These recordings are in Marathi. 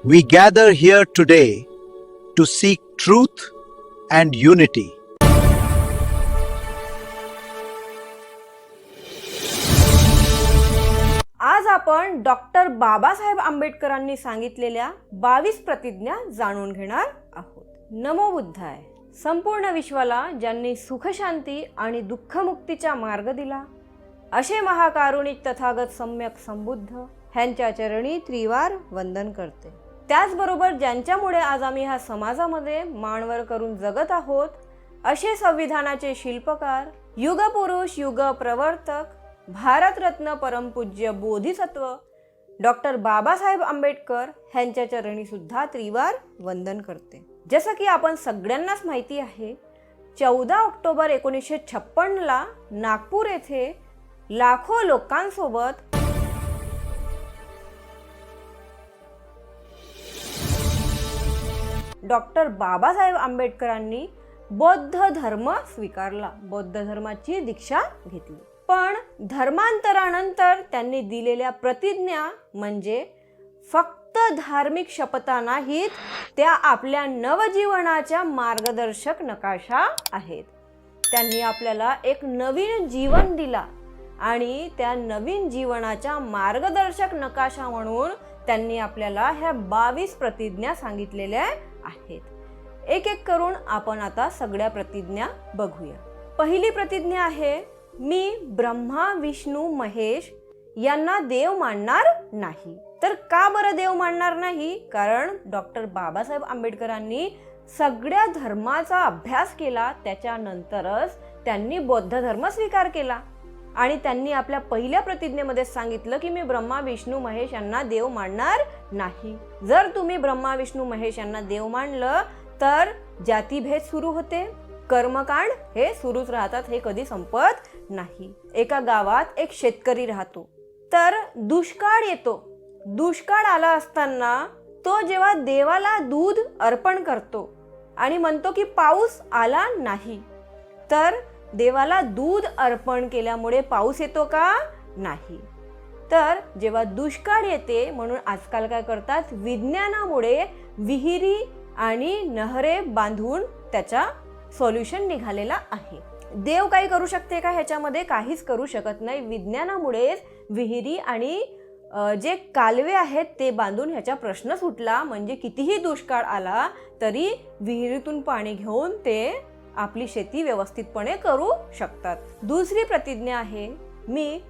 We gather here today to seek truth and unity. आज आपण डॉक्टर बाबासाहेब आंबेडकरांनी सांगितलेल्या 22 प्रतिज्ञा जाणून घेणार आहोत. नमो बुद्धाय. संपूर्ण विश्वाला ज्यांनी सुखशांती आणि दुःखमुक्तीचा मार्ग दिला असे महाकारुणिक तथागत सम्यक संबुद्ध ह्यांच्या चरणी त्रिवार वंदन करते. त्याचबरोबर ज्यांच्यामुळे आज आम्ही ह्या समाजामध्ये मानवर करून जगत आहोत असे संविधानाचे शिल्पकार, युगपुरुष, युग प्रवर्तक, भारतरत्न परमपूज्य बोधिसत्व डॉक्टर बाबासाहेब आंबेडकर ह्यांच्या चरणी सुद्धा त्रिवार वंदन करते. जसं की आपण सगळ्यांनाच माहिती आहे, 14 ऑक्टोबर 1956 नागपूर येथे लाखो लोकांसोबत डॉक्टर बाबासाहेब आंबेडकरांनी बौद्ध धर्म स्वीकारला, बौद्ध धर्माची दीक्षा घेतली. पण धर्मांतरानंतर त्यांनी दिलेल्या प्रतिज्ञा म्हणजे फक्त धार्मिक शपथा नाहीत, त्या आपल्या नवजीवनाच्या मार्गदर्शक नकाशा आहेत. त्यांनी आपल्याला एक नवीन जीवन दिला आणि त्या नवीन जीवनाच्या मार्गदर्शक नकाशा म्हणून त्यांनी आपल्याला ह्या 22 प्रतिज्ञा सांगितलेल्या आहेत. एक एक करून आपण आता सगळ्या प्रतिज्ञा बघूया. पहिली प्रतिज्ञा आहे, मी ब्रह्मा विष्णू महेश यांना देव मानणार नाही. तर का बरं देव मानणार नाही? कारण डॉक्टर बाबासाहेब आंबेडकरांनी सगळ्या धर्माचा अभ्यास केला, त्याच्यानंतरच त्यांनी बौद्ध धर्म स्वीकार केला आणि त्यांनी आपल्या पहिल्या प्रतिज्ञेमध्ये सांगितलं की मी ब्रह्मा विष्णू महेश यांना देव मानणार नाही. जर तुम्ही ब्रह्मा विष्णू महेश यांना देव मानलं तर जातीभेद सुरू होते, कर्मकांड हे सुरूच राहतात, हे कधी संपत नाही. एका गावात एक शेतकरी राहतो, तर दुष्काळ येतो. दुष्काळ आला असताना तो जेव्हा देवाला दूध अर्पण करतो आणि म्हणतो की पाऊस आला नाही, तर देवाला दूध अर्पण केल्यामुळे पाऊस येतो का? नाही. तर जेव्हा दुष्काळ येते, म्हणून आजकाल काय करतात, विज्ञानामुळे विहिरी आणि नहरे बांधून त्याचा सॉल्युशन निघालेला आहे. देव काही करू शकते का ह्याच्यामध्ये? काहीच करू शकत नाही. विज्ञानामुळेच विहिरी आणि जे कालवे आहेत ते बांधून ह्याचा प्रश्न सुटला. म्हणजे कितीही दुष्काळ आला तरी विहिरीतून पाणी घेऊन ते आपली शेती व्यवस्थितपणे करू शकतात. दुसरी प्रतिज्ञा आहे, मी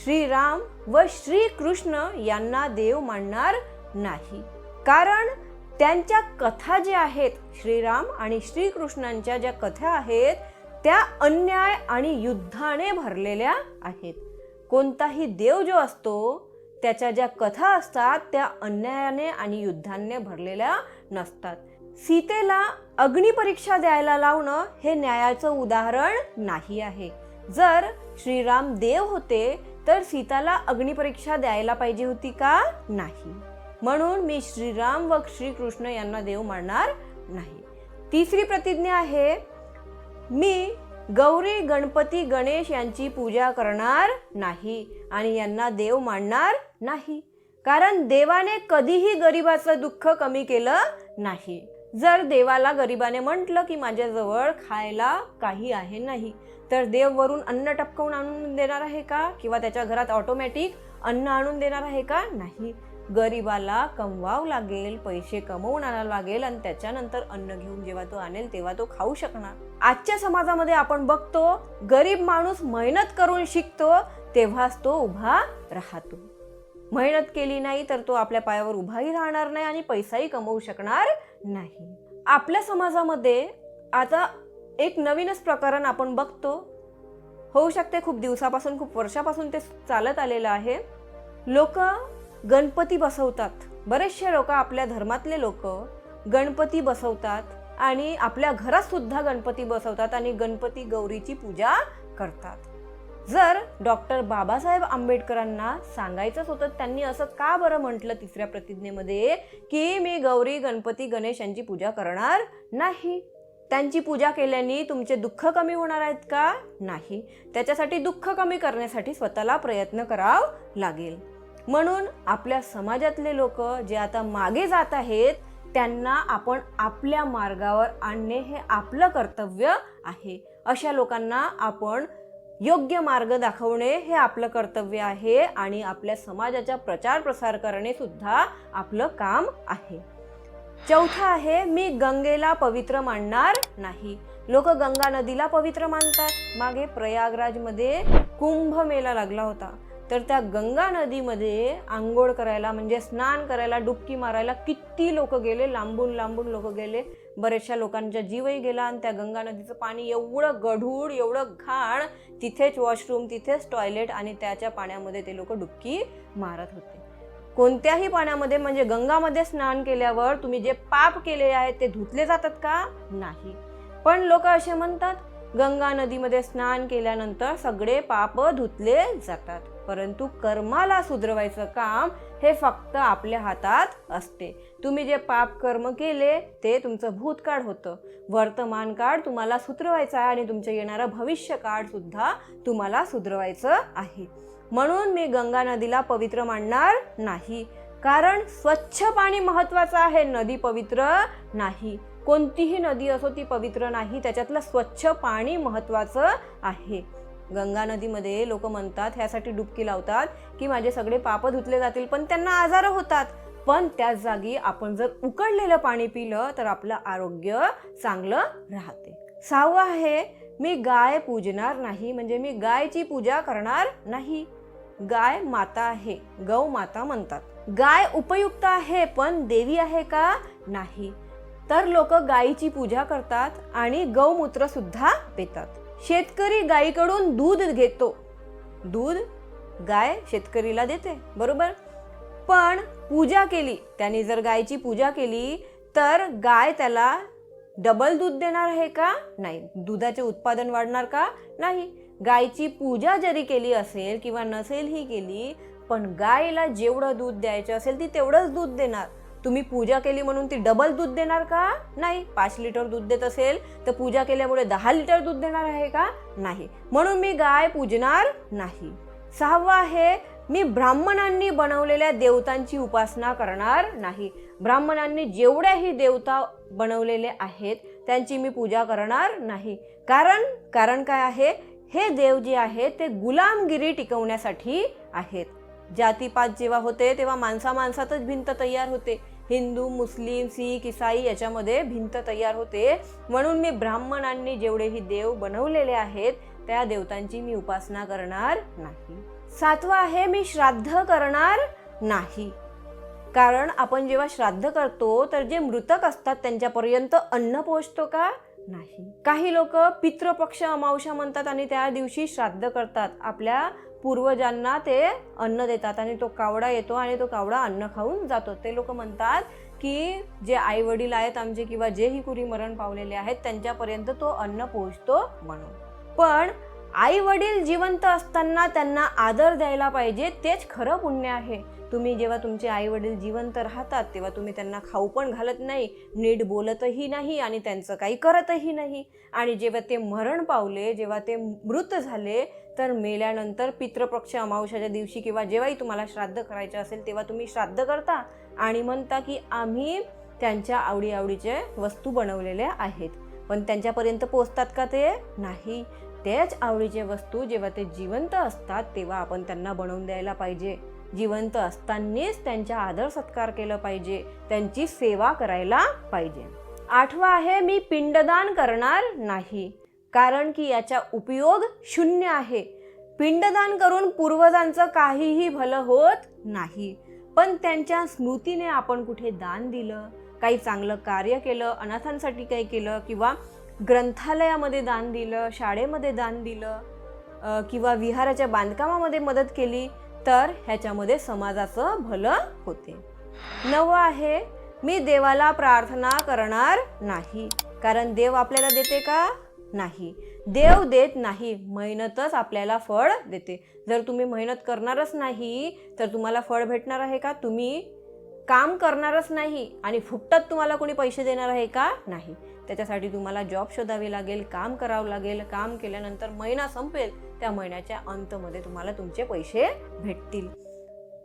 श्रीराम व श्रीकृष्ण यांना देव मानणार नाही. कारण त्यांच्या कथा ज्या आहेत, श्रीराम आणि श्रीकृष्णांच्या ज्या कथा आहेत त्या अन्याय आणि युद्धाने भरलेल्या आहेत. कोणताही देव जो असतो त्याच्या ज्या कथा असतात त्या अन्यायाने आणि युद्धाने भरलेल्या नसतात. सीतेला अग्निपरीक्षा द्यायला लावणं हे न्यायाचं उदाहरण नाही आहे. जर श्रीराम देव होते तर सीताला अग्निपरीक्षा द्यायला पाहिजे होती का? नाही. म्हणून मी श्रीराम व श्रीकृष्ण यांना देव मानणार नाही. तिसरी प्रतिज्ञा आहे, मी गौरी गणपती गणेश यांची पूजा करणार नाही आणि यांना देव मानणार नाही. कारण देवाने कधीही गरिबाचं दुःख कमी केलं नाही. जर देवाला गरिबाने म्हटलं की माझ्याजवळ खायला काही आहे नाही, तर देव वरून अन्न टपकवून आणून देणार आहे का? किंवा त्याच्या घरात ऑटोमॅटिक अन्न आणून देणार आहे का? नाही. गरिबाला कमवावं लागेल, पैसे कमवून आणावं लागेल आणि त्याच्यानंतर अन्न घेऊन जेव्हा तो आणेल तेव्हा तो खाऊ शकणार. आजच्या समाजामध्ये आपण बघतो, गरीब माणूस मेहनत करून शिकतो तेव्हाच तो उभा राहतो. मेहनत केली नाही तर तो आपल्या पायावर उभाही राहणार नाही आणि पैसाही कमवू शकणार नाही. आपल्या समाजामध्ये आता एक नवीनच प्रकरण आपण बघतो, होऊ शकते खूप दिवसापासून, खूप वर्षापासून ते चालत आलेलं आहे. लोक गणपती बसवतात. बरेचसे लोक, आपल्या धर्मातले लोक गणपती बसवतात आणि आपल्या घरात सुद्धा गणपती बसवतात आणि गणपती गौरीची पूजा करतात. जर डॉक्टर बाबासाहेब आंबेडकरांना सांगायचंच होतं, त्यांनी असं का बरं म्हटलं तिसऱ्या प्रतिज्ञेमध्ये की मी गौरी गणपती गणेश यांची पूजा करणार नाही? त्यांची पूजा केल्याने तुमचे दुःख कमी होणार आहेत का? नाही. त्याच्यासाठी दुःख कमी करण्यासाठी स्वतःला प्रयत्न करावा लागेल. म्हणून आपल्या समाजातले लोक जे आता मागे जात आहेत त्यांना आपण आपल्या मार्गावर आणणे हे आपलं कर्तव्य आहे. अशा लोकांना आपण योग्य मार्ग दाखवणे हे आपलं कर्तव्य आहे आणि आपल्या समाजाचा प्रचार प्रसार करणे सुद्धा आपलं काम आहे. चौथा आहे, मी गंगेला पवित्र मानणार नाही. लोक गंगा नदीला पवित्र मानतात. मागे प्रयागराजमध्ये कुंभमेळा लागला होता, तर त्या गंगा नदीमध्ये आंघोळ करायला म्हणजे स्नान करायला, डुबकी मारायला किती लोक गेले, लांबून लांबून लोक गेले. बरेचशा लोकांचा जीवही गेला आणि त्या गंगा नदीचं पाणी एवढं गढूळ, एवढं घाण, तिथेच वॉशरूम, तिथेच टॉयलेट आणि त्याच्या पाण्यामध्ये ते लोक डुबकी मारत होते. कोणत्याही पाण्यामध्ये म्हणजे गंगामध्ये स्नान केल्यावर तुम्ही जे पाप केले आहेत ते धुतले जातात का? नाही. पण लोक असे म्हणतात गंगा नदीमध्ये स्नान केल्यानंतर सगळे पाप धुतले जातात. परंतु कर्माला सुधरवायचं काम हे फक्त आपल्या हातात असते. तुम्ही जे पाप कर्म केले ते तुमचं भूतकाळ होतं. वर्तमान काळ तुम्हाला सुधरवायचं आहे आणि तुमचं येणारं भविष्य काळ सुद्धा तुम्हाला सुधरवायचं आहे. म्हणून मी गंगा नदीला पवित्र मानणार नाही. कारण स्वच्छ पाणी महत्वाचं आहे, नदी पवित्र नाही. कोणतीही नदी असो ती पवित्र नाही, त्याच्यातलं स्वच्छ पाणी महत्वाचं आहे. गंगा नदीमध्ये लोक म्हणतात, ह्यासाठी डुबकी लावतात की माझे सगळे पाप धुतले जातील, पण त्यांना आजार होतात. पण त्याच जागी आपण जर उकळलेलं पाणी पिलं तर आपलं आरोग्य चांगलं राहते. 6वं आहे, मी गाय पूजणार नाही, म्हणजे मी गायची पूजा करणार नाही. गाय माता आहे, गौ माता म्हणतात. गाय उपयुक्त आहे पण देवी आहे का? नाही. तर लोक गायीची पूजा करतात आणि गौमूत्र सुद्धा पितात. शेतकरी गायीकडून दूध घेतो, दूध गाय शेतकरीला देते, बरोबर. पण पूजा केली, त्याने जर गायची पूजा केली तर गाय त्याला डबल दूध देणार आहे का? नाही. दुधाचे उत्पादन वाढणार का? नाही. गायची पूजा जरी केली असेल किंवा नसेलही केली, पण गायला जेवढं दूध द्यायचं असेल ती तेवढंच दूध देणार. तुम्ही पूजा केली म्हणून ती डबल दूध देणार का? नाही. 5 लिटर दूध देत असेल तर पूजा केल्यामुळे 10 लिटर दूध देणार आहे का? नाही. म्हणून मी गाय पूजणार नाही. 6वं आहे, मी ब्राह्मणांनी बनवलेल्या देवतांची उपासना करणार नाही. ब्राह्मणांनी जेवढ्याही देवता बनवलेले आहेत त्यांची मी पूजा करणार नाही. कारण काय आहे, हे देव जे आहेत ते गुलामगिरी टिकवण्यासाठी आहेत. जातीपात जेव्हा होते तेव्हा माणसातच भिंत तयार होते. हिंदू, मुस्लिम, शीख, ईसाई याच्यामध्ये भिंत तयार होते. म्हणून मी ब्राह्मणांनी जेवढेही देव बनवलेले आहेत त्या देवतांची मी उपासना करणार नाही. 7वं आहे, मी श्राद्ध करणार नाही. कारण आपण जेव्हा श्राद्ध करतो तर जे मृतक असतात त्यांच्यापर्यंत अन्न पोहोचतो का? नाही. काही लोक पितृपक्ष अमावस्या म्हणतात आणि त्या दिवशी श्राद्ध करतात. आपल्या पूर्वजांना ते अन्न देतात आणि तो कावडा येतो आणि तो कावडा अन्न खाऊन जातो. ते लोक म्हणतात की जे आई वडील आहेत आमचे किंवा जेही कुणी मरण पावलेले आहेत त्यांच्यापर्यंत तो अन्न पोहोचतो म्हणून. पण आई वडील जिवंत असताना त्यांना आदर द्यायला पाहिजे, तेच खरं पुण्य आहे. तुम्ही जेव्हा तुमचे आई वडील जिवंत राहतात तेव्हा तुम्ही त्यांना खाऊ पण घालत नाही, नीट बोलतही नाही आणि त्यांचं काही करतही नाही. आणि जेव्हा ते मरण पावले, जेव्हा ते मृत झाले तर मेल्यानंतर पितृपक्ष अमावस्याच्या दिवशी किंवा जेव्हाही तुम्हाला श्राद्ध करायचं असेल तेव्हा तुम्ही श्राद्ध करता आणि म्हणता की आम्ही त्यांच्या आवडीचे वस्तू बनवलेल्या आहेत. पण त्यांच्यापर्यंत पोचतात का ते? नाही. तेच आवडीचे वस्तू जेव्हा ते जिवंत असतात तेव्हा आपण त्यांना बनवून द्यायला पाहिजे. जिवंत असतानाच त्यांचा आदर सत्कार केला पाहिजे, त्यांची सेवा करायला पाहिजे. 8वं आहे, मी पिंडदान करणार नाही. कारण की याचा उपयोग शून्य आहे. पिंडदान करून पूर्वजांचं काहीही भलं होत नाही. पण त्यांच्या स्मृतीने आपण कुठे दान दिलं, काही चांगलं कार्य केलं, अनाथांसाठी काही केलं किंवा ग्रंथालयामध्ये दान दिलं, शाळेमध्ये दान दिलं किंवा विहाराच्या बांधकामामध्ये मदत केली तर ह्याच्यामध्ये समाजाचं भलं होते. 9वं आहे, मी देवाला प्रार्थना करणार नाही. कारण देव आपल्याला देते का? नाही. देव देत नाही, मेहनतच आपल्याला फळ देते. जर तुम्ही मेहनत करणारच नाही तर तुम्हाला फळ भेटणार आहे का? तुम्ही काम करणारच नाही आणि फुकटात तुम्हाला कोणी पैसे देणार आहे का? नाही. त्याच्यासाठी तुम्हाला जॉब शोधावे लागेल, काम करावं लागेल. काम केल्यानंतर महिना संपेल, त्या महिन्याच्या अंतमध्ये तुम्हाला तुमचे पैसे भेटतील.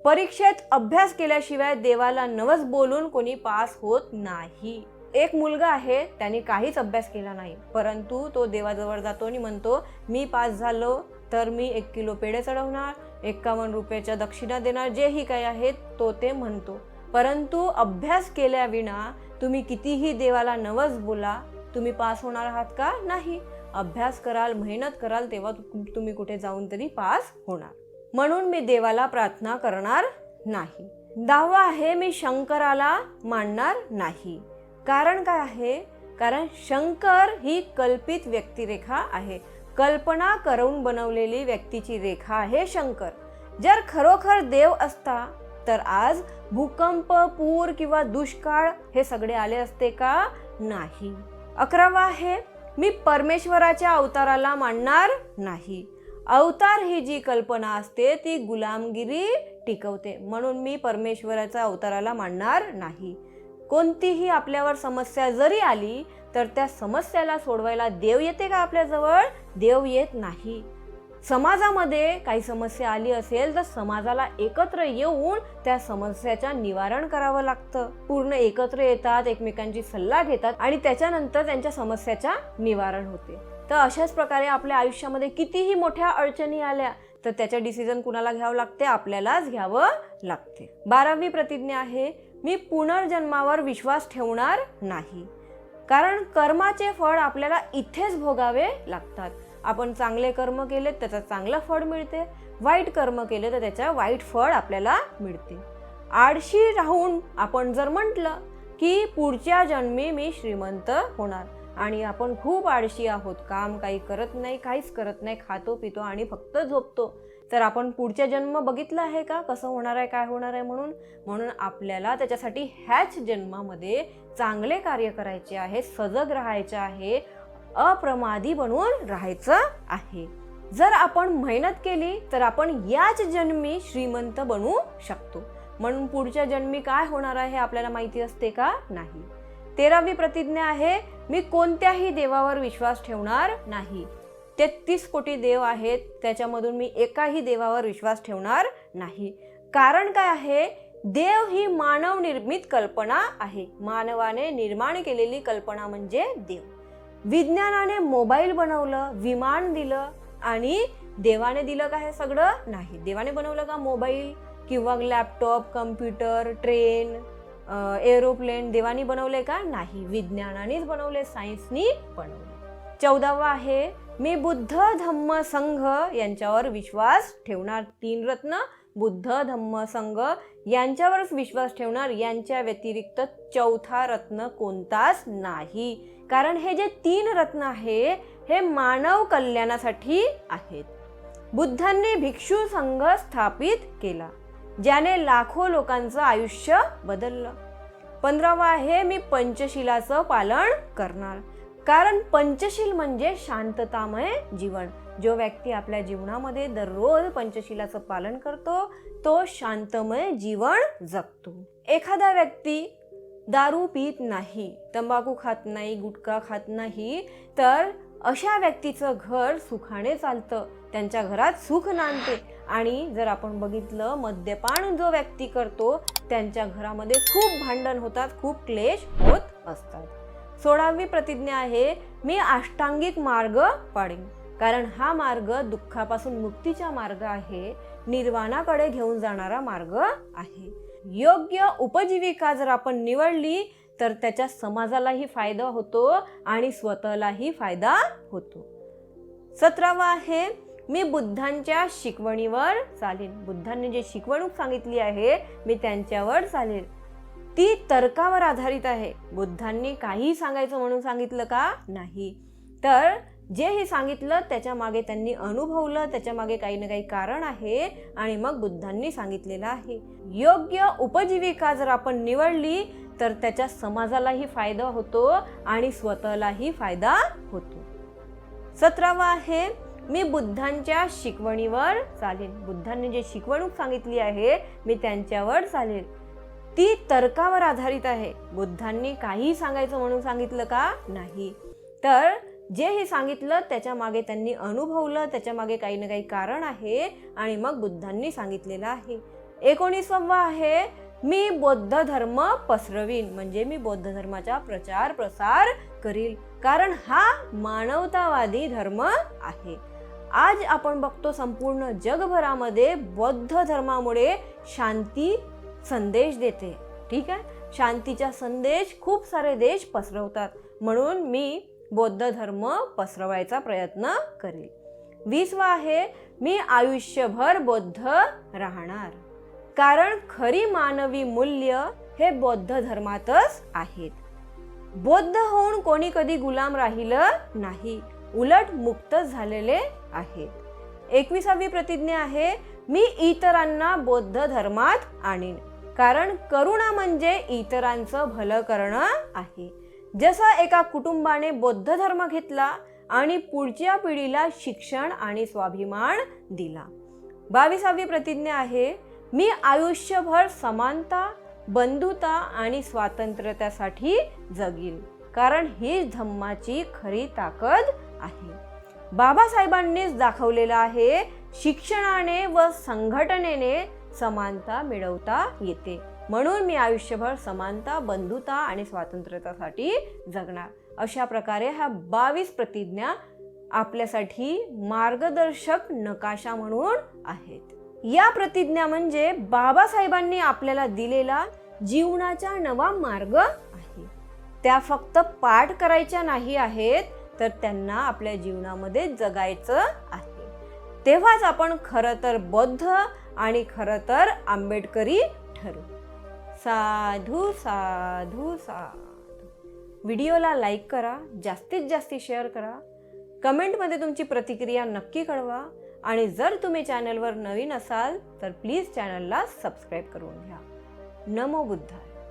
परीक्षेत अभ्यास केल्याशिवाय देवाला नवस बोलून कोणी पास होत नाही. एक मुलगा आहे, त्याने काहीच अभ्यास केला नाही, परंतु तो देवाजवळ जातो आणि म्हणतो मी पास झालो तर मी 1 किलो पेढे चढवणार, 51 रुपयाच्या दक्षिणा देणार, जेही काही आहेत तो ते म्हणतो. परंतु अभ्यास केल्याविना तुम्ही कितीही देवाला नवस बोला, तुम्ही पास होणार आहात का? नाही. अभ्यास कराल, मेहनत कराल, तेव्हा तुम्ही कुठे जाऊन तरी पास होणार. म्हणून मी देवाला प्रार्थना करणार नाही. 10वा आहे, मी शंकराला मानणार नाही. कारण काय आहे? कारण शंकर ही कल्पित व्यक्तिरेखा आहे. कल्पना करून बनवलेली व्यक्तीची रेखा आहे शंकर. जर खरोखर देव असता तर आज भूकंप, पूर किंवा दुष्काळ हे सगळे आले असते का? नाही. 11वा आहे, मी परमेश्वराच्या अवताराला मानणार नाही. अवतार ही जी कल्पना असते ती गुलामगिरी टिकवते, म्हणून मी परमेश्वराच्या अवताराला मानणार नाही. कोणतीही आपल्यावर समस्या जरी आली तर त्या समस्याला सोडवायला देव येते का आपल्याजवळ? देव येत नाही. समाजामध्ये काही समस्या आली असेल तर समाजाला एकत्र येऊन त्या समस्याचं निवारण करावं लागतं. पूर्ण एकत्र येतात, एकमेकांची सल्ला घेतात आणि त्याच्यानंतर त्यांच्या समस्याचा निवारण होते. तर अशाच प्रकारे आपल्या आयुष्यामध्ये कितीही मोठ्या अडचणी आल्या तर त्याचे डिसिजन कुणाला घ्यावं लागते? आपल्यालाच घ्यावं लागते. 12वी प्रतिज्ञा आहे, मी पुनर्जन्मावर विश्वास ठेवणार नाही. कारण कर्माचे फळ आपल्याला इथेच भोगावे लागतात. आपण चांगले कर्म केले त्याचं चांगलं फळ मिळते, वाईट कर्म केले तर त्याचं वाईट फळ आपल्याला मिळते. आळशी राहून आपण जर म्हटलं की पुढच्या जन्मी मी श्रीमंत होणार आणि आपण खूप आळशी आहोत, काम काही करत नाही, काहीच करत नाही, खातो पितो आणि फक्त झोपतो, तर आपण पुढच्या जन्म बघितला आहे का कसं होणार आहे, काय होणार आहे? म्हणून आपल्याला त्याच्यासाठी ह्याच जन्मामध्ये चांगले कार्य करायचे आहे, सजग राहायचे आहे, अप्रमादी बनून राहायचं आहे. जर आपण मेहनत केली तर आपण याच जन्मी श्रीमंत बनू शकतो. म्हणून पुढच्या जन्मी काय होणार आहे आपल्याला माहिती असते का? नाही. 13वी प्रतिज्ञा आहे, मी कोणत्याही देवावर विश्वास ठेवणार नाही. 33 कोटी देव आहेत, त्याच्यामधून मी एकाही देवावर विश्वास ठेवणार नाही. कारण काय आहे? देव ही मानव निर्मित कल्पना आहे. मानवाने निर्माण केलेली कल्पना म्हणजे देव. विज्ञानाने मोबाईल बनवलं, विमान दिलं आणि देवाने दिलं का हे सगळं? नाही. देवाने बनवलं का मोबाईल किंवा लॅपटॉप, कम्प्युटर, ट्रेन, एरोप्लेन देवानी बनवले का? नाही. विज्ञानानेच बनवले, सायन्सनी बनवले. 14वा आहे, मी बुद्ध धम्म संघ यांच्यावर विश्वास ठेवणार. 3 रत्न बुद्ध धम्म संघ यांच्यावरच विश्वास ठेवणार, यांच्या व्यतिरिक्त 4था रत्न कोणताच नाही. कारण हे जे 3 रत्न आहे हे मानव कल्याणासाठी आहेत. बुद्धांनी भिक्षू संघ स्थापित केला, ज्याने लाखो लोकांचं आयुष्य बदललं. 15वा आहे, मी पंचशिलाचं पालन करणार. कारण पंचशील म्हणजे शांततामय जीवन. जो व्यक्ती आपल्या जीवनामध्ये दररोज पंचशिलाचं पालन करतो तो शांतमय जीवन जगतो. एखादा व्यक्ती दारू पीत नाही, तंबाखू खात नाही, गुटखा खात नाही, तर अशा व्यक्तीचं घर सुखाने चालतं, त्यांच्या घरात सुख नांदते. आणि जर आपण बघितलं मद्यपान जो व्यक्ती करतो त्यांच्या घरामध्ये खूप भांडण होतात, खूप क्लेश होत असतात. 16वी प्रतिज्ञा आहे, मी अष्टांगिक मार्ग पाळीन. कारण हा मार्ग दुःखापासून मुक्तीचा मार्ग आहे, निर्वाणाकडे घेऊन जाणारा मार्ग आहे. योग्य उपजीविका जर आपण निवडली तर त्याच्या समाजालाही फायदा होतो आणि स्वतःलाही फायदा होतो. 17वा आहे, मी बुद्धांच्या शिकवणीवर चालेन. बुद्धांनी जे शिकवणूक सांगितली आहे मी त्यांच्यावर चालेल. ती तर्कावर आधारित आहे. बुद्धांनी काही सांगायचं म्हणून सांगितलं का? नाही. तर जेही सांगितलं त्याच्या मागे त्यांनी अनुभवलं, त्याच्या मागे काही ना काही कारण आहे आणि मग बुद्धांनी सांगितलेलं आहे. योग्य उपजीविका जर आपण निवडली तर त्याच्या समाजालाही फायदा होतो आणि स्वतःलाही फायदा होतो. 17वा आहे, मी बुद्धांच्या शिकवणीवर चालेन. बुद्धांनी जे शिकवणूक सांगितली आहे मी त्यांच्यावर चालेल. ती तर्कावर आधारित आहे. बुद्धांनी काही सांगायचं म्हणून सांगितलं का? नाही. तर जेही सांगितलं त्याच्या मागे त्यांनी अनुभवलं, त्याच्या मागे काही ना काही कारण आहे आणि मग बुद्धांनी सांगितलेलं आहे. 19वा आहे मी बौद्ध धर्म पसरवीन, म्हणजे मी बौद्ध धर्माचा प्रचार प्रसार करील, कारण हा मानवतावादी धर्म आहे. आज आपण बघतो संपूर्ण जगभरामध्ये बौद्ध धर्मामुळे शांती संदेश देते. ठीक आहे, शांतीचा संदेश खूप सारे देश पसरवतात, म्हणून मी बौद्ध धर्म पसरवायचा प्रयत्न करेल. 20वा आहे मी आयुष्यभर बौद्ध राहणार, कारण खरी मानवी मूल्य हे बौद्ध धर्मातच आहेत. बौद्ध होऊन कोणी कधी गुलाम राहिलं नाही, उलट मुक्त झालेले आहेत. 21वी प्रतिज्ञा आहे मी इतरांना बौद्ध धर्मात आणीन, कारण करुणा म्हणजे इतरांचं भलं करणं आहे. जसं एका कुटुंबाने बौद्ध धर्म घेतला आणि पुढच्या पिढीला शिक्षण आणि स्वाभिमान दिला. 22वी प्रतिज्ञा आहे मी आयुष्यभर समानता, बंधुता आणि स्वातंत्र्यासाठी जगील, कारण ही धम्माची खरी ताकद आहे. बाबासाहेबांनीच दाखवलेलं आहे शिक्षणाने व संघटनेने समानता मिळवता येते, म्हणून मी आयुष्यभर समानता, बंधुता आणि स्वातंत्र्यासाठी जगणार. अशा प्रकारे ह्या 22 प्रतिज्ञा आपल्यासाठी मार्गदर्शक नकाशा म्हणून आहेत. या प्रतिज्ञा म्हणजे बाबासाहेबांनी आपल्याला दिलेला जीवनाचा नवा मार्ग आहे. त्या फक्त पाठ करायच्या नाही आहेत, तर त्यांना आपल्या जीवनामध्ये जगायचं आहे. तेव्हाच आपण खरं तर बौद्ध आणि खरं तर आंबेडकरी ठरू. साधू साधू साधू. व्हिडिओला लाईक करा, जास्तीत जास्त शेअर करा, कमेंटमध्ये तुमची प्रतिक्रिया नक्की कळवा, आणि जर तुम्ही चॅनलवर नवीन असाल तर प्लीज चॅनलला सबस्क्राईब करून घ्या. नमो बुद्धाय.